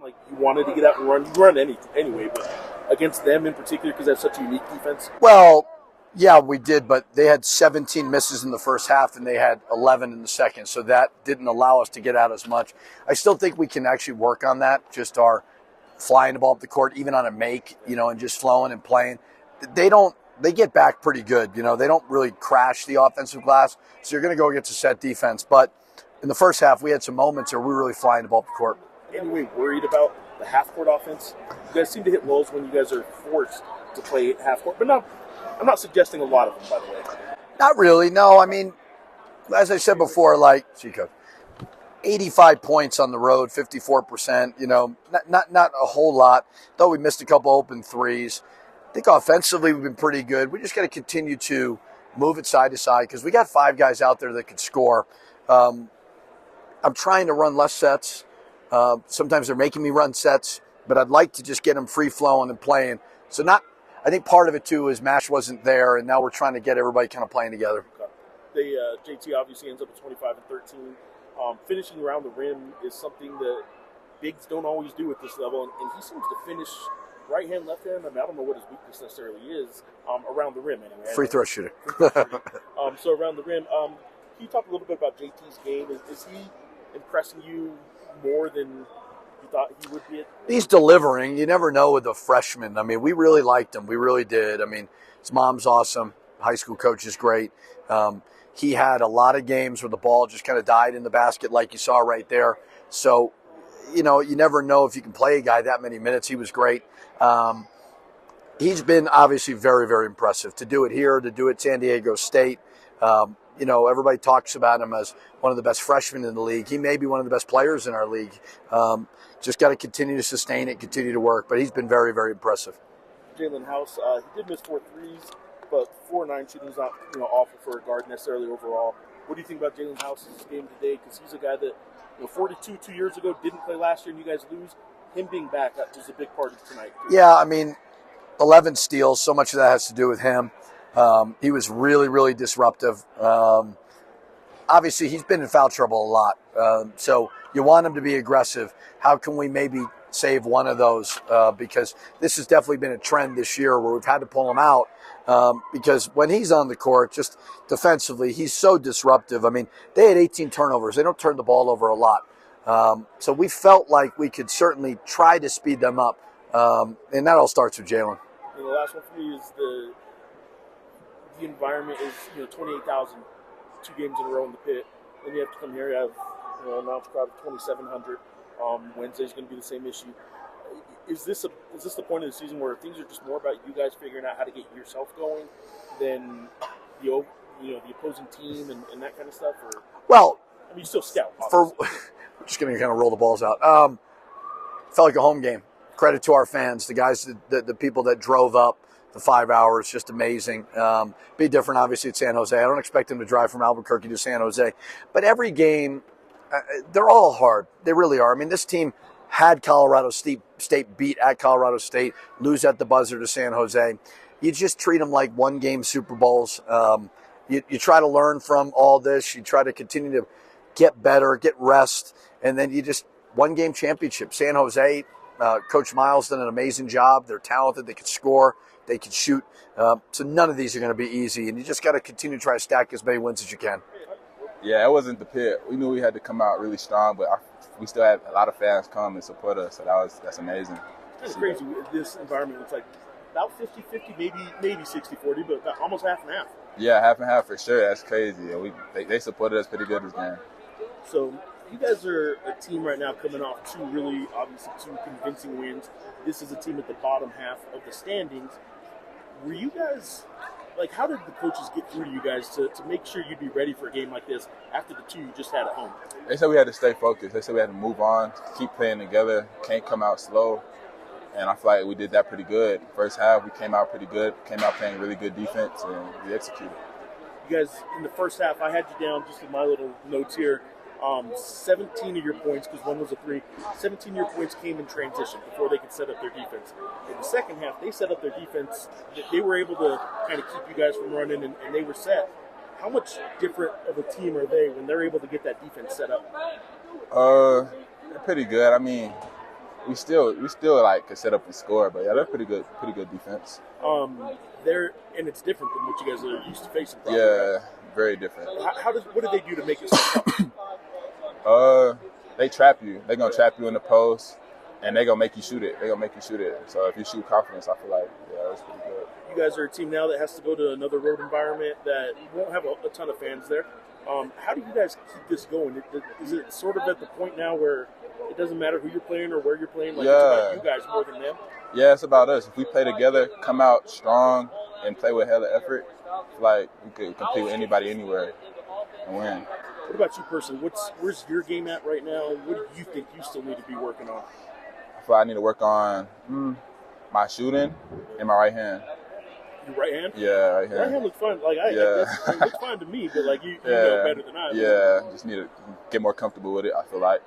Like you wanted to get out and run. You run anyway, but against them in particular because they have such a unique defense. Well, yeah, we did, but they had 17 misses in the first half and they had 11 in the second, so that didn't allow us to get out as much. I still think we can actually work on that, just our flying the ball up the court, even on a make, and just flowing and playing. They get back pretty good, they don't really crash the offensive glass, so you're going to go against a set defense. But in the first half, we had some moments where we were really flying the ball up the court. Anyway, worried about the half-court offense? You guys seem to hit lulls when you guys are forced to play half-court, but I'm not suggesting a lot of them, by the way. Not really, no. I mean, as I said before, 85 points on the road, 54%, not a whole lot, though we missed a couple open threes. I think offensively we've been pretty good. We just got to continue to move it side to side because we got 5 guys out there that could score. I'm trying to run less sets. Sometimes they're making me run sets, but I'd like to just get them free-flowing and playing. I think part of it, too, is Mash wasn't there, and now we're trying to get everybody kind of playing together. JT obviously ends up at 25 and 13. Finishing around the rim is something that bigs don't always do at this level, and he seems to finish right hand, left hand. I don't know what his weakness necessarily is around the rim anyway. Free throw shooter. So around the rim, can you talk a little bit about JT's game? Is he impressing you more than you thought he would be? He's delivering. You never know with a freshman. I mean, we really liked him. We really did. I mean, his mom's awesome. High school coach is great. He had a lot of games where the ball just kind of died in the basket like you saw right there. So, you never know if you can play a guy that many minutes. He was great. He's been obviously very, very impressive. To do it here, to do it at San Diego State, everybody talks about him as one of the best freshmen in the league. He may be one of the best players in our league. Just got to continue to sustain it, continue to work. But he's been very, very impressive. Jaylen House, he did miss 4 threes, but 4-9 shooting is not awful for a guard necessarily overall. What do you think about Jaylen House's game today? Because he's a guy that 42 2 years ago didn't play last year, and you guys lose. Him being back, that was a big part of tonight. Yeah, I mean, 11 steals. So much of that has to do with him. He was really, really disruptive. Obviously, he's been in foul trouble a lot. So you want him to be aggressive. How can we maybe save one of those? Because this has definitely been a trend this year where we've had to pull him out. Because when he's on the court, just defensively, he's so disruptive. I mean, they had 18 turnovers. They don't turn the ball over a lot. So we felt like we could certainly try to speed them up. And that all starts with Jaylen. The last one for me is the environment is 28,000, 2 games in a row in the pit. Then you have to come here. You have an announced crowd of 2,700. Wednesday's going to be the same issue. Is this the point of the season where things are just more about you guys figuring out how to get yourself going than the opposing team and that kind of stuff? Or, well, I mean, you still scout. We're just going to kind of roll the balls out. Felt like a home game. Credit to our fans, the guys, the people that drove up the 5 hours, just amazing. Be different, obviously, at San Jose. I don't expect them to drive from Albuquerque to San Jose. But every game, they're all hard. They really are. I mean, this team had Colorado State beat at Colorado State, lose at the buzzer to San Jose. You just treat them like one-game Super Bowls. You try to learn from all this. You try to continue to get better, get rest, and then you just one-game championship. San Jose, Coach Miles did an amazing job. They're talented. They can score. They can shoot. So none of these are going to be easy, and you just got to continue to try to stack as many wins as you can. Yeah, it wasn't the pit. We knew we had to come out really strong, but we still had a lot of fans come and support us, so that's amazing. It's crazy. This environment, it's like about 50-50, maybe 60-40, but about almost half and half. Yeah, half and half for sure. That's crazy. They supported us pretty good this game. So you guys are a team right now coming off 2 convincing wins. This is a team at the bottom half of the standings. Were you guys, how did the coaches get through to you guys to make sure you'd be ready for a game like this after the 2 you just had at home? They said we had to stay focused. They said we had to move on, keep playing together, can't come out slow. And I feel like we did that pretty good. First half, we came out pretty good, came out playing really good defense, and we executed. You guys, in the first half, I had you down just in my little notes here. 17 of your points, because one was a 3, 17 of your points came in transition before they could set up their defense. In the second half, they set up their defense. They were able to kind of keep you guys from running, and they were set. How much different of a team are they when they're able to get that defense set up? They're pretty good. I mean, we still like could set up and score, but yeah, they're pretty good defense. And it's different than what you guys are used to facing. Probably, Yeah, right? very different. What do they do to make it so tough? They trap you. They're gonna trap you in the post, and they're gonna make you shoot it. So if you shoot confidence, I feel like that's pretty good. You guys are a team now that has to go to another road environment that won't have a ton of fans there. How do you guys keep this going? Is it sort of at the point now where it doesn't matter who you're playing or where you're playing? Like, it's about you guys more than them? Yeah, it's about us. If we play together, come out strong, and play with hella effort, like we could compete with anybody anywhere and win. What about you personally? Where's your game at right now? What do you think you still need to be working on? I feel like I need to work on my shooting and my right hand. Your right hand? Yeah, right hand. Right hand looks fine. Like, I guess it looks fine to me, but like you know better than I do. Yeah, just need to get more comfortable with it, I feel like.